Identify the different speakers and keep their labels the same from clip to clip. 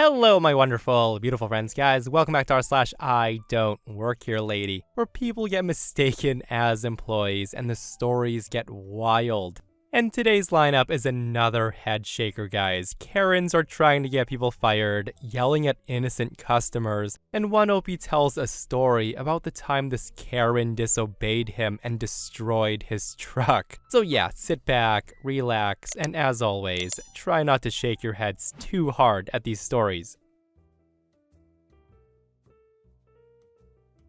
Speaker 1: Hello, my wonderful, beautiful friends, guys. Welcome back to r/IDontWorkHereLady, where people get mistaken as employees and the stories get wild. And today's lineup is another head shaker, guys. Karens are trying to get people fired, yelling at innocent customers, and one OP tells a story about the time this Karen disobeyed him and destroyed his truck. So yeah, sit back, relax, and as always, try not to shake your heads too hard at these stories.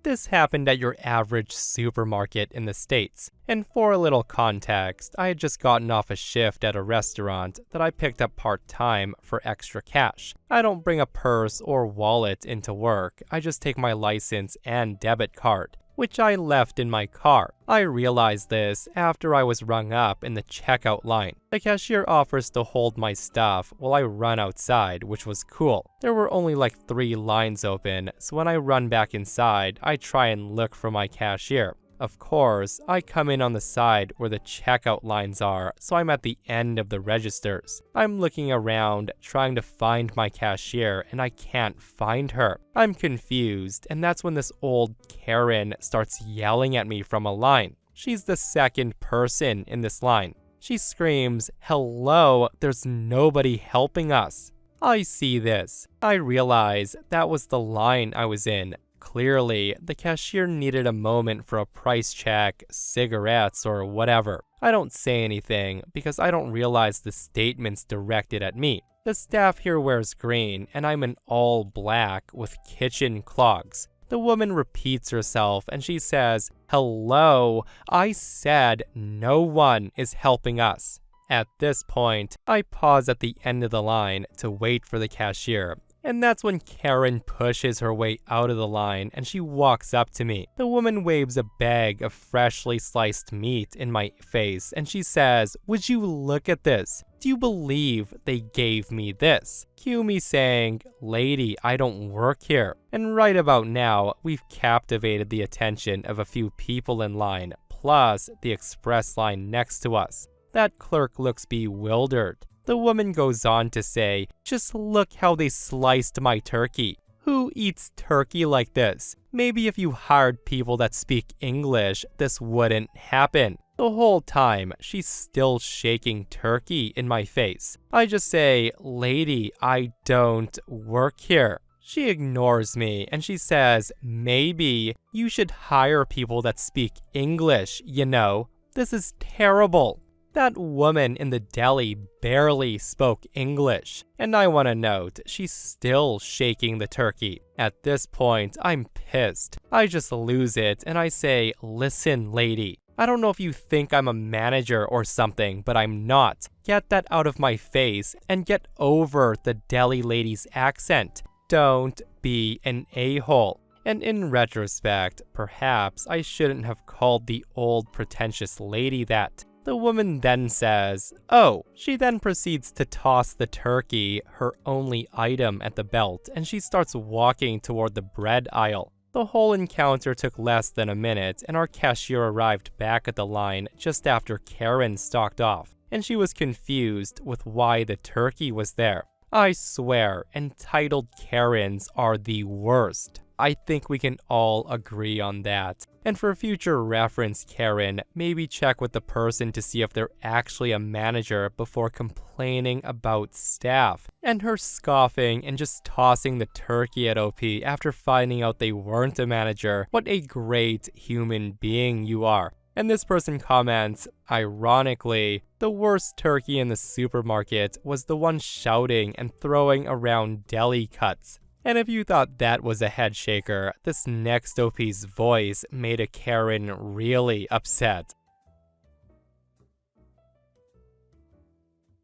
Speaker 1: This happened at your average supermarket in the States. And for a little context, I had just gotten off a shift at a restaurant that I picked up part-time for extra cash. I don't bring a purse or wallet into work, I just take my license and debit card, which I left in my car. I realized this after I was rung up in the checkout line. The cashier offers to hold my stuff while I run outside, which was cool. There were only like 3 lines open, so when I run back inside, I try and look for my cashier. Of course, I come in on the side where the checkout lines are, so I'm at the end of the registers. I'm looking around, trying to find my cashier, and I can't find her. I'm confused, and that's when this old Karen starts yelling at me from a line. She's the second person in this line. She screams, "Hello, there's nobody helping us." I see this. I realize that was the line I was in. Clearly, the cashier needed a moment for a price check, cigarettes, or whatever. I don't say anything because I don't realize the statement's directed at me. The staff here wears green, and I'm in all black with kitchen clogs. The woman repeats herself and she says, "Hello, I said no one is helping us." At this point, I pause at the end of the line to wait for the cashier. And that's when Karen pushes her way out of the line and she walks up to me. The woman waves a bag of freshly sliced meat in my face and she says, "Would you look at this? Do you believe they gave me this?" Cue me saying, "Lady, I don't work here." And right about now, we've captivated the attention of a few people in line, plus the express line next to us. That clerk looks bewildered. The woman goes on to say, "Just look how they sliced my turkey. Who eats turkey like this? Maybe if you hired people that speak English, this wouldn't happen." The whole time, she's still shaking turkey in my face. I just say, "Lady, I don't work here." She ignores me and she says, "Maybe you should hire people that speak English, you know. This is terrible." That woman in the deli barely spoke English, and I want to note, she's still shaking the turkey. At this point, I'm pissed. I just lose it, and I say, "Listen, lady, I don't know if you think I'm a manager or something, but I'm not. Get that out of my face, and get over the deli lady's accent. Don't be an a-hole." And in retrospect, perhaps I shouldn't have called the old pretentious lady that. The woman then says, "Oh." She then proceeds to toss the turkey, her only item, at the belt, and she starts walking toward the bread aisle. The whole encounter took less than a minute, and our cashier arrived back at the line just after Karen stalked off, and she was confused with why the turkey was there. I swear, entitled Karens are the worst. I think we can all agree on that. And for future reference, Karen, maybe check with the person to see if they're actually a manager before complaining about staff. And her scoffing and just tossing the turkey at OP after finding out they weren't a manager. What a great human being you are. And this person comments, "Ironically, the worst turkey in the supermarket was the one shouting and throwing around deli cuts." And if you thought that was a head shaker, this next OP's voice made a Karen really upset.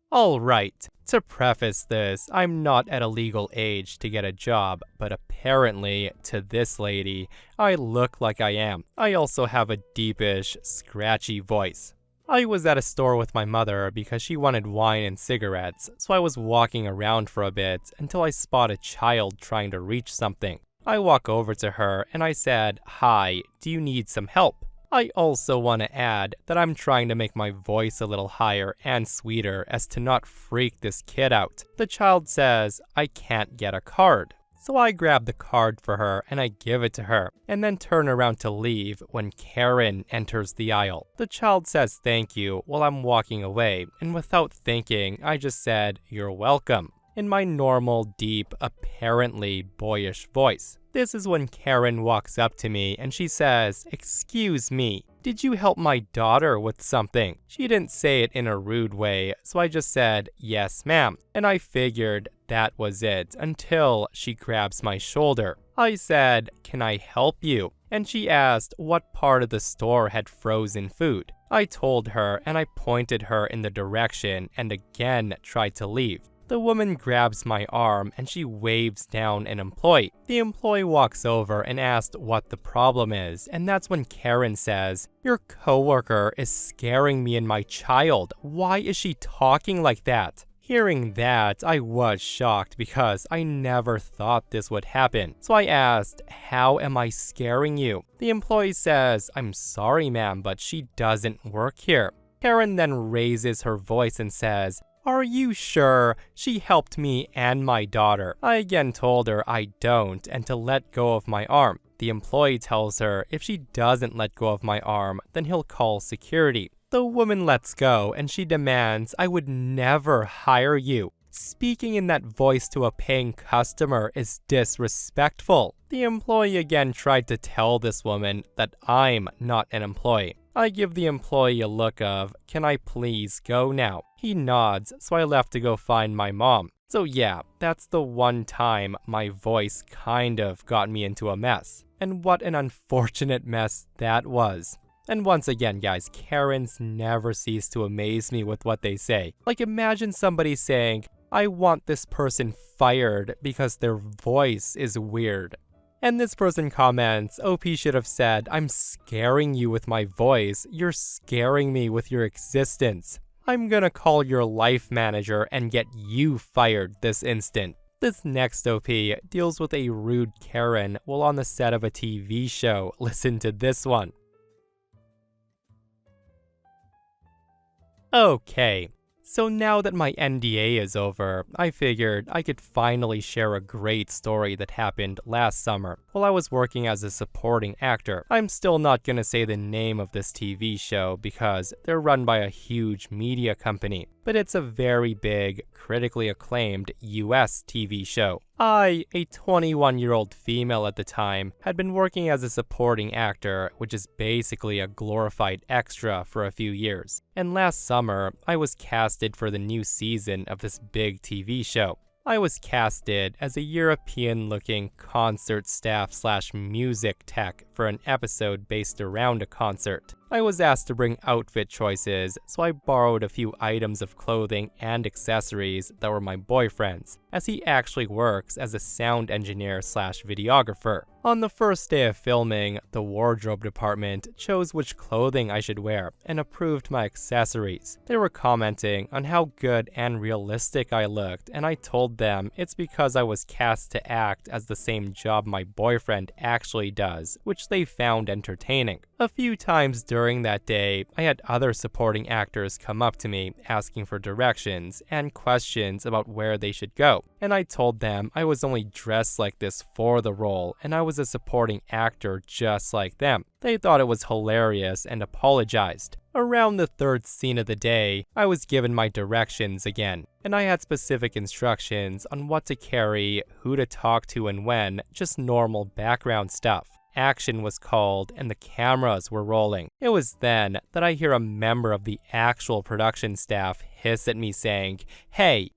Speaker 1: Alright, to preface this, I'm not at a legal age to get a job, but apparently, to this lady, I look like I am. I also have a deepish, scratchy voice. I was at a store with my mother because she wanted wine and cigarettes, so I was walking around for a bit until I spot a child trying to reach something. I walk over to her and I said, "Hi, do you need some help?" I also want to add that I'm trying to make my voice a little higher and sweeter as to not freak this kid out. The child says, I can't get a card. So I grab the card for her and I give it to her, and then turn around to leave when Karen enters the aisle. The child says thank you while I'm walking away, and without thinking, I just said, you're welcome, in my normal, deep, apparently boyish voice. This is when Karen walks up to me and she says, excuse me, did you help my daughter with something? She didn't say it in a rude way, so I just said, yes ma'am, and I figured that was it until she grabs my shoulder. I said, can I help you? And she asked what part of the store had frozen food. I told her and I pointed her in the direction and again tried to leave. The woman grabs my arm and she waves down an employee. The employee walks over and asks what the problem is, and that's when Karen says, your coworker is scaring me and my child. Why is she talking like that? Hearing that, I was shocked because I never thought this would happen. So I asked, how am I scaring you? The employee says, I'm sorry ma'am, but she doesn't work here. Karen then raises her voice and says, are you sure? She helped me and my daughter. I again told her I don't and to let go of my arm. The employee tells her if she doesn't let go of my arm, then he'll call security. The woman lets go and she demands I would never hire you. Speaking in that voice to a paying customer is disrespectful. The employee again tried to tell this woman that I'm not an employee. I give the employee a look of, can I please go now? He nods, so I left to go find my mom. So yeah, that's the one time my voice kind of got me into a mess. And what an unfortunate mess that was. And once again, guys, Karens never cease to amaze me with what they say. Like, imagine somebody saying, I want this person fired because their voice is weird. And this person comments, OP should have said, I'm scaring you with my voice. You're scaring me with your existence. I'm gonna call your life manager and get you fired this instant. This next OP deals with a rude Karen while on the set of a TV show. Listen to this one. Okay. So now that my NDA is over, I figured I could finally share a great story that happened last summer while I was working as a supporting actor. I'm still not gonna say the name of this TV show because they're run by a huge media company, but it's a very big, critically acclaimed US TV show. I, a 21-year-old female at the time, had been working as a supporting actor, which is basically a glorified extra, for a few years. And last summer, I was casted for the new season of this big TV show. I was casted as a European-looking concert staff/music tech for an episode based around a concert. I was asked to bring outfit choices, so I borrowed a few items of clothing and accessories that were my boyfriend's, as he actually works as a sound engineer/videographer. On the first day of filming, the wardrobe department chose which clothing I should wear and approved my accessories. They were commenting on how good and realistic I looked, and I told them it's because I was cast to act as the same job my boyfriend actually does, which they found entertaining. A few times during that day, I had other supporting actors come up to me asking for directions and questions about where they should go, and I told them I was only dressed like this for the role and I was a supporting actor just like them. They thought it was hilarious and apologized. Around the third scene of the day, I was given my directions again, and I had specific instructions on what to carry, who to talk to and when, just normal background stuff. Action was called and the cameras were rolling. It was then that I hear a member of the actual production staff hiss at me saying, hey,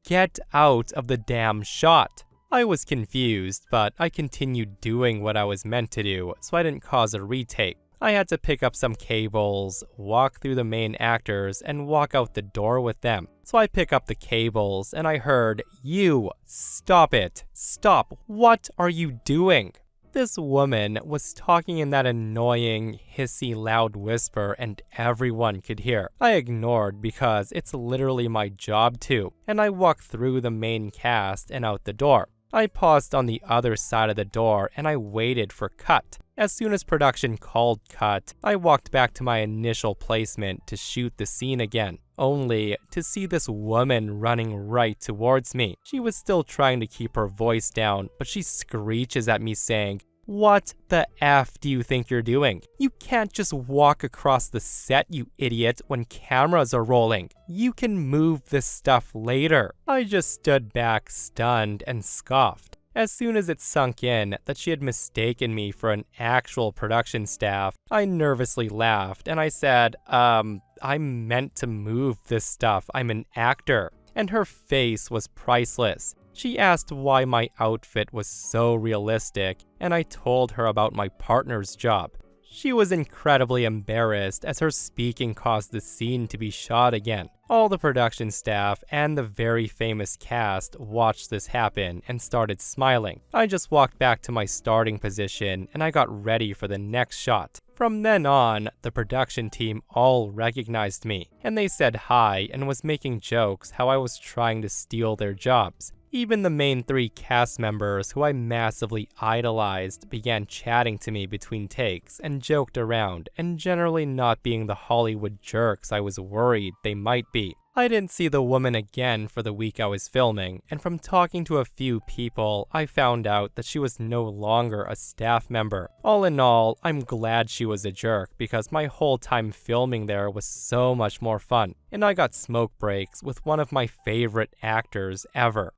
Speaker 1: get out of the damn shot. I was confused, but I continued doing what I was meant to do, so I didn't cause a retake. I had to pick up some cables, walk through the main actors, and walk out the door with them. So I pick up the cables, and I heard, you, stop it, stop, what are you doing? This woman was talking in that annoying, hissy, loud whisper and everyone could hear. I ignored because it's literally my job to, and I walked through the main cast and out the door. I paused on the other side of the door and I waited for cut. As soon as production called cut, I walked back to my initial placement to shoot the scene again, only to see this woman running right towards me. She was still trying to keep her voice down, but she screeches at me saying, "What the F do you think you're doing? You can't just walk across the set, you idiot, when cameras are rolling. You can move this stuff later." I just stood back, stunned, and scoffed. As soon as it sunk in that she had mistaken me for an actual production staff, I nervously laughed and I said, I meant to move this stuff. I'm an actor. And her face was priceless. She asked why my outfit was so realistic, and I told her about my partner's job. She was incredibly embarrassed as her speaking caused the scene to be shot again. All the production staff and the very famous cast watched this happen and started smiling. I just walked back to my starting position and I got ready for the next shot. From then on, the production team all recognized me, and they said hi and was making jokes how I was trying to steal their jobs. Even the main 3 cast members who I massively idolized began chatting to me between takes and joked around, and generally not being the Hollywood jerks I was worried they might be. I didn't see the woman again for the week I was filming, and from talking to a few people, I found out that she was no longer a staff member. All in all, I'm glad she was a jerk because my whole time filming there was so much more fun, and I got smoke breaks with one of my favorite actors ever.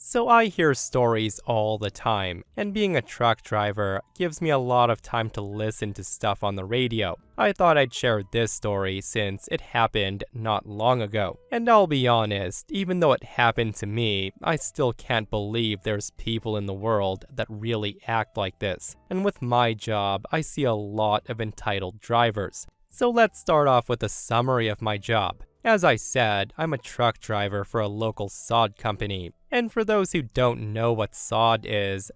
Speaker 1: So I hear stories all the time, and being a truck driver gives me a lot of time to listen to stuff on the radio. I thought I'd share this story since it happened not long ago. And I'll be honest, even though it happened to me, I still can't believe there's people in the world that really act like this. And with my job, I see a lot of entitled drivers. So let's start off with a summary of my job. As I said, I'm a truck driver for a local sod company. And for those who don't know what sod is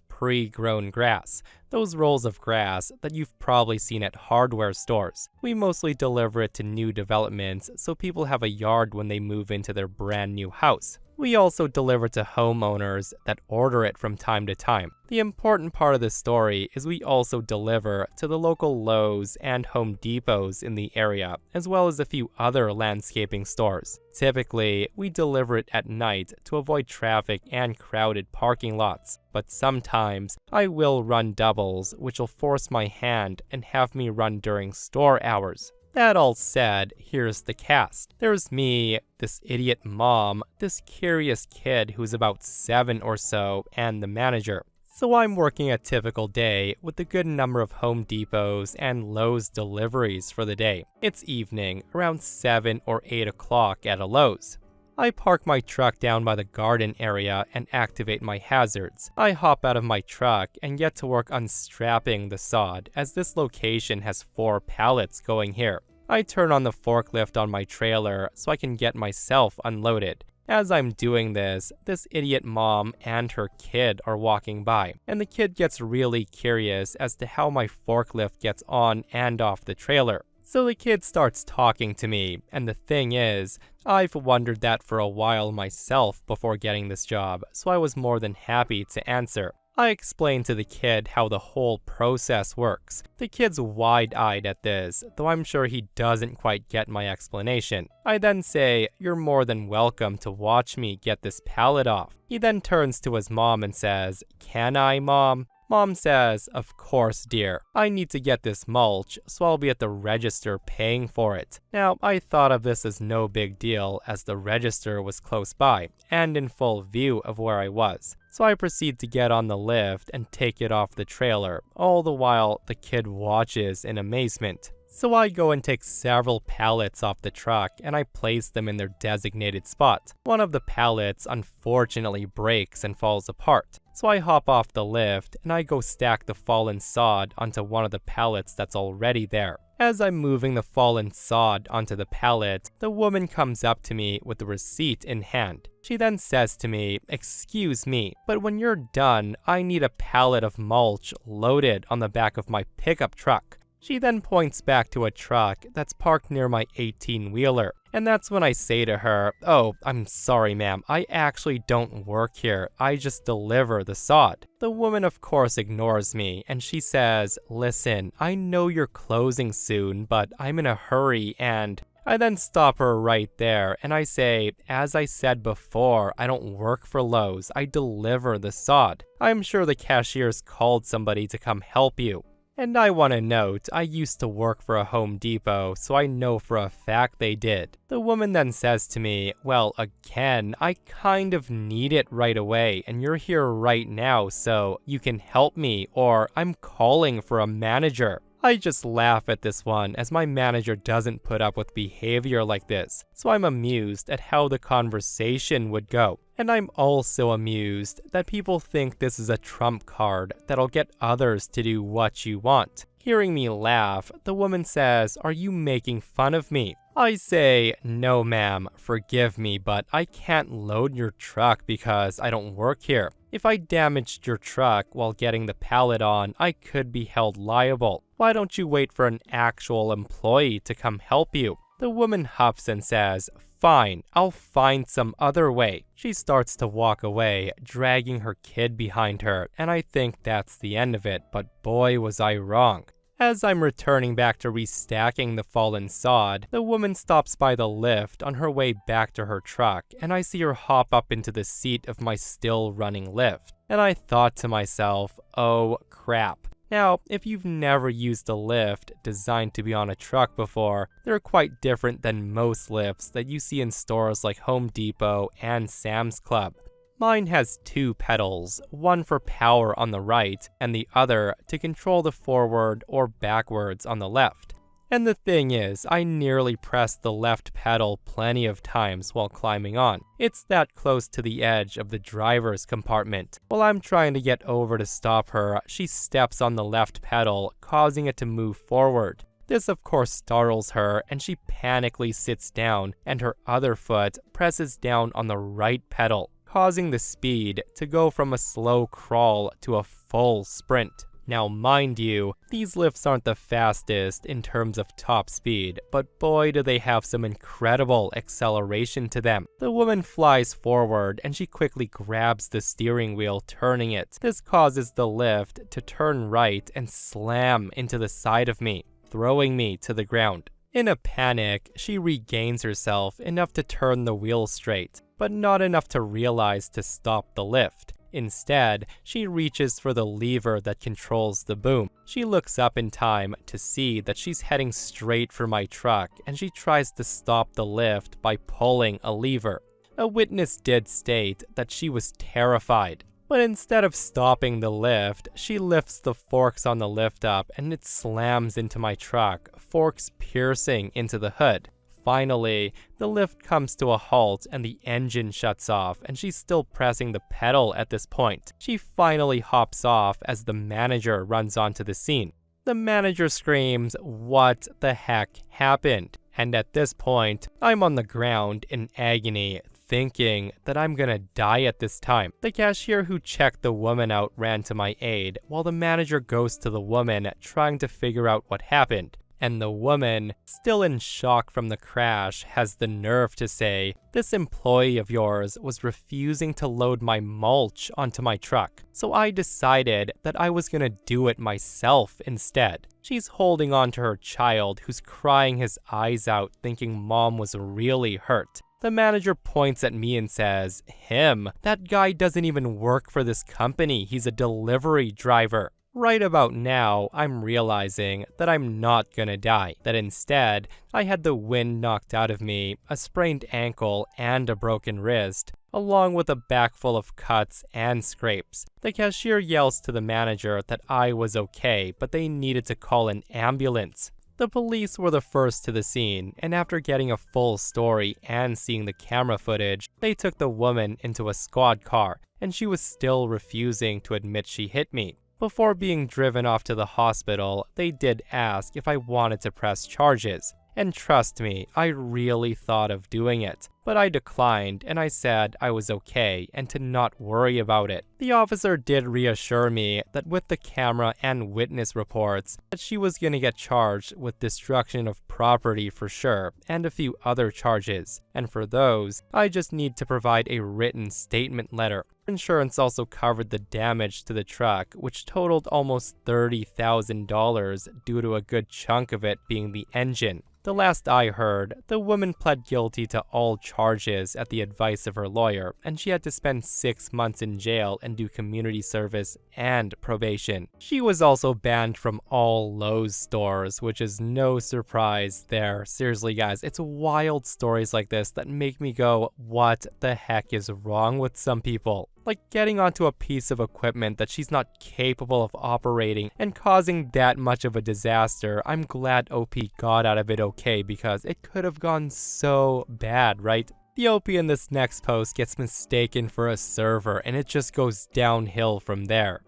Speaker 1: pre-grown grass. Those rolls of grass that you've probably seen at hardware stores. We mostly deliver it to new developments so people have a yard when they move into their brand new house. We also deliver to homeowners that order it from time to time. The important part of the story is we also deliver to the local Lowe's and Home Depots in the area, as well as a few other landscaping stores. Typically, we deliver it at night to avoid traffic and crowded parking lots. But sometimes, I will run doubles, which will force my hand and have me run during store hours. That all said, here's the cast. There's me, this idiot mom, this curious kid who's about 7 or so, and the manager. So I'm working a typical day with a good number of Home Depots and Lowe's deliveries for the day. It's evening, around 7 or 8 o'clock at a Lowe's. I park my truck down by the garden area and activate my hazards. I hop out of my truck and get to work unstrapping the sod, as this location has 4 pallets going here. I turn on the forklift on my trailer so I can get myself unloaded. As I'm doing this idiot mom and her kid are walking by, and the kid gets really curious as to how my forklift gets on and off the trailer. So the kid starts talking to me, and the thing is, I've wondered that for a while myself before getting this job, so I was more than happy to answer. I explain to the kid how the whole process works. The kid's wide-eyed at this, though I'm sure he doesn't quite get my explanation. I then say, "You're more than welcome to watch me get this pallet off." He then turns to his mom and says, "Can I, Mom?" Mom says, "Of course, dear. I need to get this mulch, so I'll be at the register paying for it." Now, I thought of this as no big deal as the register was close by and in full view of where I was. So I proceed to get on the lift and take it off the trailer, all the while the kid watches in amazement. So I go and take several pallets off the truck and I place them in their designated spot. One of the pallets unfortunately breaks and falls apart. So I hop off the lift and I go stack the fallen sod onto one of the pallets that's already there. As I'm moving the fallen sod onto the pallet, the woman comes up to me with the receipt in hand. She then says to me, "Excuse me, but when you're done, I need a pallet of mulch loaded on the back of my pickup truck." She then points back to a truck that's parked near my 18-wheeler. And that's when I say to her, "Oh, I'm sorry ma'am, I actually don't work here, I just deliver the sod." The woman of course ignores me, and she says, "Listen, I know you're closing soon, but I'm in a hurry and..." I then stop her right there, and I say, "As I said before, I don't work for Lowe's, I deliver the sod. I'm sure the cashier's called somebody to come help you." And I want to note, I used to work for a Home Depot, so I know for a fact they did. The woman then says to me, "Well, again, I kind of need it right away, and you're here right now, so you can help me, or I'm calling for a manager." I just laugh at this one, as my manager doesn't put up with behavior like this, so I'm amused at how the conversation would go. And I'm also amused that people think this is a trump card that'll get others to do what you want. Hearing me laugh, the woman says, "Are you making fun of me?" I say, "No ma'am, forgive me, but I can't load your truck because I don't work here. If I damaged your truck while getting the pallet on, I could be held liable. Why don't you wait for an actual employee to come help you?" The woman huffs and says, "Fine, I'll find some other way." She starts to walk away, dragging her kid behind her, and I think that's the end of it, but boy was I wrong. As I'm returning back to restacking the fallen sod, the woman stops by the lift on her way back to her truck, and I see her hop up into the seat of my still running lift. And I thought to myself, oh crap. Now, if you've never used a lift designed to be on a truck before, they're quite different than most lifts that you see in stores like Home Depot and Sam's Club. Mine has two pedals, one for power on the right and the other to control the forward or backwards on the left. And the thing is, I nearly pressed the left pedal plenty of times while climbing on. It's that close to the edge of the driver's compartment. While I'm trying to get over to stop her, she steps on the left pedal, causing it to move forward. This of course startles her, and she panically sits down, and her other foot presses down on the right pedal, causing the speed to go from a slow crawl to a full sprint. Now mind you, these lifts aren't the fastest in terms of top speed, but boy do they have some incredible acceleration to them. The woman flies forward and she quickly grabs the steering wheel, turning it. This causes the lift to turn right and slam into the side of me, throwing me to the ground. In a panic, she regains herself enough to turn the wheel straight, but not enough to realize to stop the lift. Instead, she reaches for the lever that controls the boom. She looks up in time to see that she's heading straight for my truck, and she tries to stop the lift by pulling a lever. A witness did state that she was terrified, but instead of stopping the lift, she lifts the forks on the lift up and it slams into my truck, forks piercing into the hood. Finally, the lift comes to a halt and the engine shuts off, and she's still pressing the pedal at this point. She finally hops off as the manager runs onto the scene. The manager screams, "What the heck happened?" And at this point, I'm on the ground in agony, thinking that I'm gonna die at this time. The cashier who checked the woman out ran to my aid, while the manager goes to the woman trying to figure out what happened. And the woman, still in shock from the crash, has the nerve to say, "This employee of yours was refusing to load my mulch onto my truck, so I decided that I was gonna do it myself instead." She's holding on to her child, who's crying his eyes out, thinking mom was really hurt. The manager points at me and says, "Him? That guy doesn't even work for this company, he's a delivery driver." Right about now, I'm realizing that I'm not gonna die, that instead, I had the wind knocked out of me, a sprained ankle, and a broken wrist, along with a back full of cuts and scrapes. The cashier yells to the manager that I was okay, but they needed to call an ambulance. The police were the first to the scene, and after getting a full story and seeing the camera footage, they took the woman into a squad car, and she was still refusing to admit she hit me. Before being driven off to the hospital, they did ask if I wanted to press charges. And trust me, I really thought of doing it. but I declined and I said I was okay and to not worry about it. The officer did reassure me that with the camera and witness reports that she was going to get charged with destruction of property for sure and a few other charges, and for those, I just need to provide a written statement letter. Insurance also covered the damage to the truck, which totaled almost $30,000 due to a good chunk of it being the engine. The last I heard, the woman pled guilty to all charges at the advice of her lawyer, and she had to spend 6 months in jail and do community service and probation. She was also banned from all Lowe's stores, which is no surprise there. Seriously guys, it's wild stories like this that make me go, what the heck is wrong with some people? Like getting onto a piece of equipment that she's not capable of operating and causing that much of a disaster. I'm glad OP got out of it okay because it could have gone so bad, right? The OP in this next post gets mistaken for a server and it just goes downhill from there.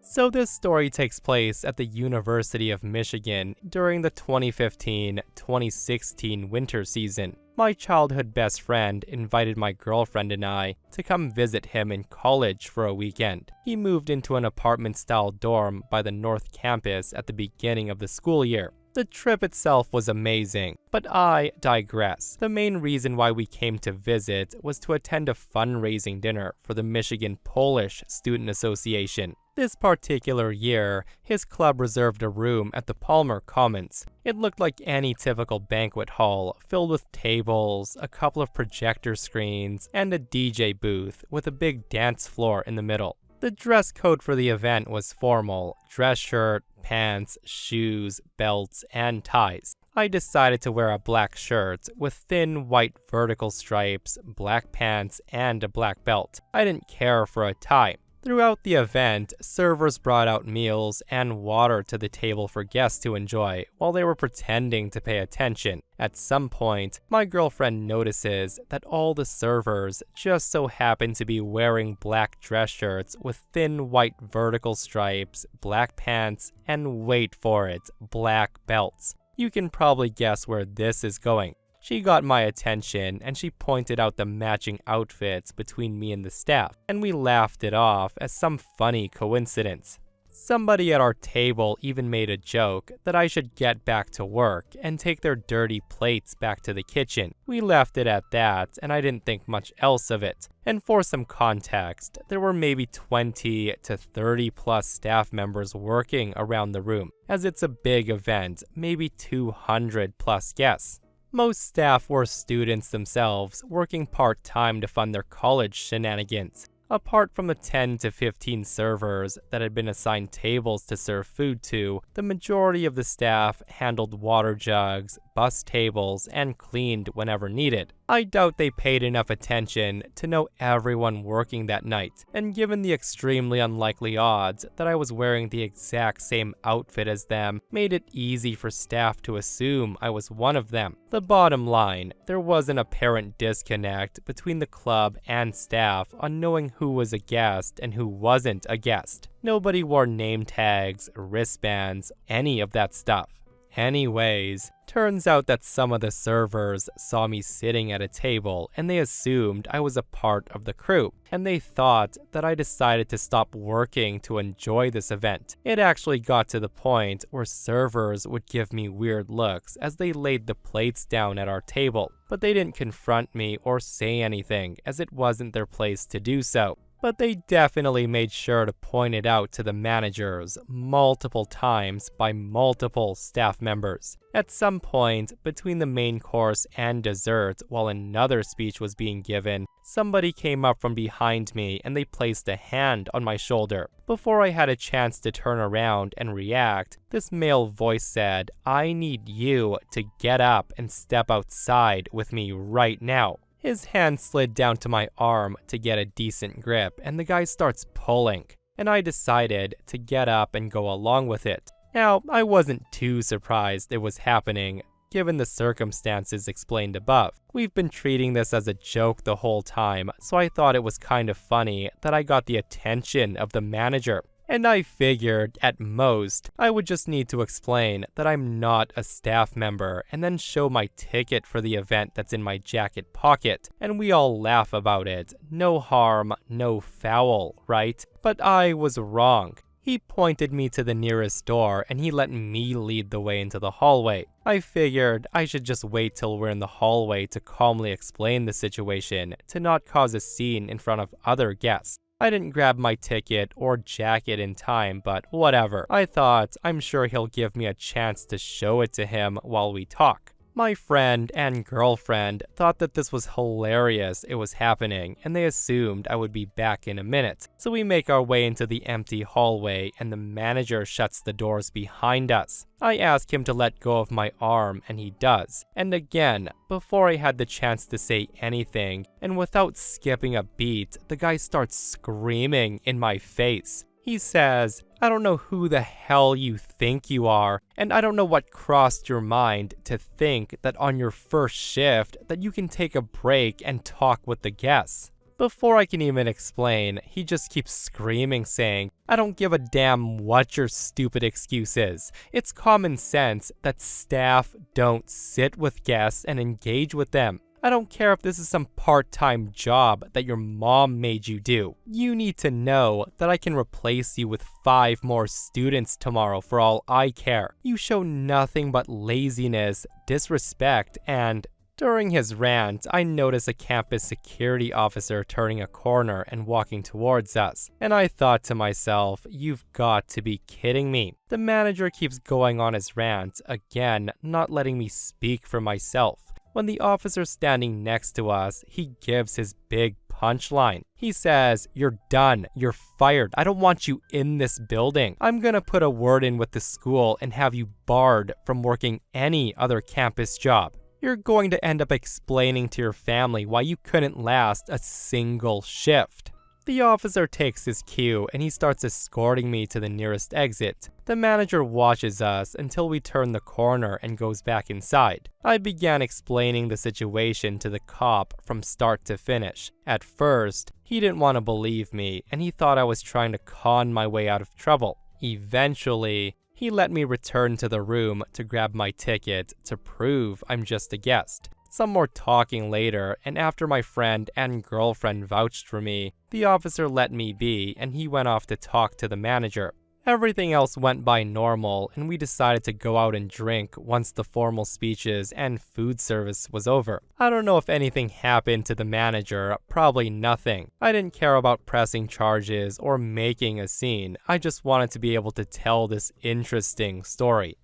Speaker 1: So this story takes place at the University of Michigan during the 2015-2016 winter season. My childhood best friend invited my girlfriend and I to come visit him in college for a weekend. He moved into an apartment-style dorm by the North Campus at the beginning of the school year. The trip itself was amazing, but I digress. The main reason why we came to visit was to attend a fundraising dinner for the Michigan Polish Student Association. This particular year, his club reserved a room at the Palmer Commons. It looked like any typical banquet hall, filled with tables, a couple of projector screens, and a DJ booth with a big dance floor in the middle. The dress code for the event was formal: dress shirt, pants, shoes, belts, and ties. I decided to wear a black shirt with thin white vertical stripes, black pants, and a black belt. I didn't care for a tie. Throughout the event, servers brought out meals and water to the table for guests to enjoy while they were pretending to pay attention. At some point, my girlfriend notices that all the servers just so happen to be wearing black dress shirts with thin white vertical stripes, black pants, and wait for it, black belts. You can probably guess where this is going. She got my attention and she pointed out the matching outfits between me and the staff, and we laughed it off as some funny coincidence. Somebody at our table even made a joke that I should get back to work and take their dirty plates back to the kitchen. We left it at that, and I didn't think much else of it. And for some context, there were maybe 20 to 30 plus staff members working around the room, as it's a big event, maybe 200 plus guests. Most staff were students themselves, working part-time to fund their college shenanigans. Apart from the 10 to 15 servers that had been assigned tables to serve food to, the majority of the staff handled water jugs, bus tables, and cleaned whenever needed. I doubt they paid enough attention to know everyone working that night, and given the extremely unlikely odds that I was wearing the exact same outfit as them, made it easy for staff to assume I was one of them. The bottom line, there was an apparent disconnect between the club and staff on knowing who was a guest and who wasn't a guest. Nobody wore name tags, wristbands, any of that stuff. Anyways, turns out that some of the servers saw me sitting at a table and they assumed I was a part of the crew, and they thought that I decided to stop working to enjoy this event. It actually got to the point where servers would give me weird looks as they laid the plates down at our table, but they didn't confront me or say anything as it wasn't their place to do so. But they definitely made sure to point it out to the managers multiple times by multiple staff members. At some point, between the main course and dessert, while another speech was being given, somebody came up from behind me and they placed a hand on my shoulder. Before I had a chance to turn around and react, this male voice said, "I need you to get up and step outside with me right now." His hand slid down to my arm to get a decent grip, and the guy starts pulling, and I decided to get up and go along with it. Now, I wasn't too surprised it was happening, given the circumstances explained above. We've been treating this as a joke the whole time, so I thought it was kind of funny that I got the attention of the manager. And I figured, at most, I would just need to explain that I'm not a staff member and then show my ticket for the event that's in my jacket pocket, and we all laugh about it. No harm, no foul, right? But I was wrong. He pointed me to the nearest door and he let me lead the way into the hallway. I figured I should just wait till we're in the hallway to calmly explain the situation, to not cause a scene in front of other guests. I didn't grab my ticket or jacket in time, but whatever. I thought, I'm sure he'll give me a chance to show it to him while we talk. My friend and girlfriend thought that this was hilarious it was happening, and they assumed I would be back in a minute. So we make our way into the empty hallway, and the manager shuts the doors behind us. I ask him to let go of my arm, and he does. And again, before I had the chance to say anything, and without skipping a beat, the guy starts screaming in my face. He says, I don't know who the hell you think you are, and I don't know what crossed your mind to think that on your first shift that you can take a break and talk with the guests. Before I can even explain, he just keeps screaming saying, I don't give a damn what your stupid excuse is. It's common sense that staff don't sit with guests and engage with them. I don't care if this is some part-time job that your mom made you do. You need to know that I can replace you with 5 more students tomorrow for all I care. You show nothing but laziness, disrespect, and... During his rant, I notice a campus security officer turning a corner and walking towards us. And I thought to myself, you've got to be kidding me. The manager keeps going on his rant, again, not letting me speak for myself. When the officer's standing next to us, he gives his big punchline. He says, you're done, you're fired, I don't want you in this building. I'm gonna put a word in with the school and have you barred from working any other campus job. You're going to end up explaining to your family why you couldn't last a single shift. The officer takes his cue and he starts escorting me to the nearest exit. The manager watches us until we turn the corner and goes back inside. I began explaining the situation to the cop from start to finish. At first, he didn't want to believe me and he thought I was trying to con my way out of trouble. Eventually, he let me return to the room to grab my ticket to prove I'm just a guest. Some more talking later, and after my friend and girlfriend vouched for me, the officer let me be and he went off to talk to the manager. Everything else went by normal and we decided to go out and drink once the formal speeches and food service was over. I don't know if anything happened to the manager, probably nothing. I didn't care about pressing charges or making a scene, I just wanted to be able to tell this interesting story.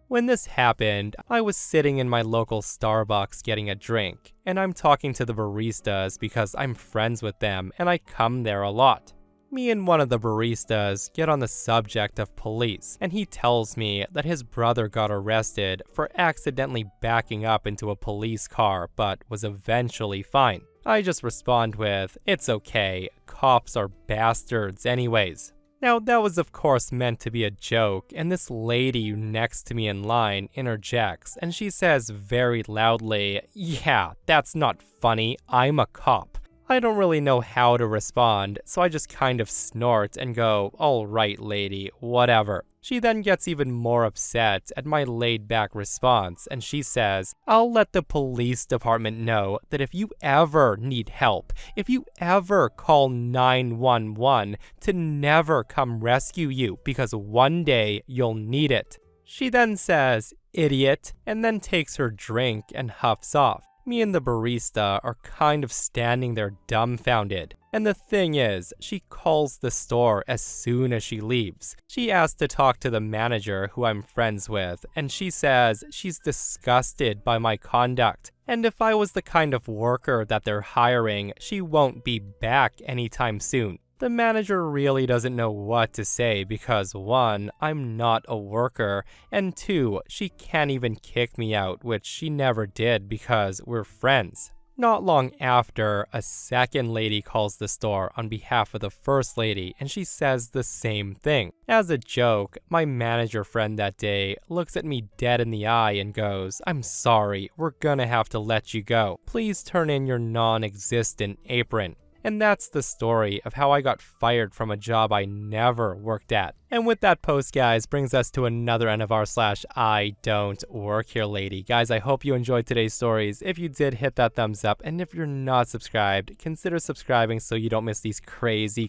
Speaker 1: When this happened, I was sitting in my local Starbucks getting a drink, and I'm talking to the baristas because I'm friends with them and I come there a lot. Me and one of the baristas get on the subject of police, and he tells me that his brother got arrested for accidentally backing up into a police car, but was eventually fine. I just respond with, it's okay, cops are bastards anyways. Now, that was of course meant to be a joke, and this lady next to me in line interjects, and she says very loudly, yeah, that's not funny, I'm a cop. I don't really know how to respond, so I just kind of snort and go, alright lady, whatever. She then gets even more upset at my laid-back response, and she says, I'll let the police department know that if you ever need help, if you ever call 911, to never come rescue you, because one day you'll need it. She then says, idiot, and then takes her drink and huffs off. Me and the barista are kind of standing there dumbfounded. And the thing is, she calls the store as soon as she leaves. She asks to talk to the manager who I'm friends with, and she says she's disgusted by my conduct. And if I was the kind of worker that they're hiring, she won't be back anytime soon. The manager really doesn't know what to say because 1, I'm not a worker, and 2, she can't even kick me out, which she never did because we're friends. Not long after, a second lady calls the store on behalf of the first lady, and she says the same thing. As a joke, my manager friend that day looks at me dead in the eye and goes, I'm sorry, we're gonna have to let you go. Please turn in your non-existent apron. And that's the story of how I got fired from a job I never worked at. And with that post, guys, brings us to another end of r/IDontWorkHereLady. Guys, I hope you enjoyed today's stories. If you did, hit that thumbs up. And if you're not subscribed, consider subscribing so you don't miss these crazy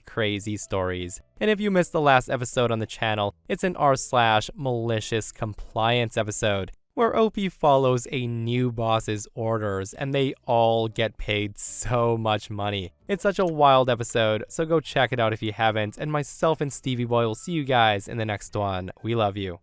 Speaker 1: stories. And if you missed the last episode on the channel, it's an r/malicious compliance episode, where OP follows a new boss's orders and they all get paid so much money. It's such a wild episode, so go check it out if you haven't, and myself and Stevie Boy will see you guys in the next one. We love you.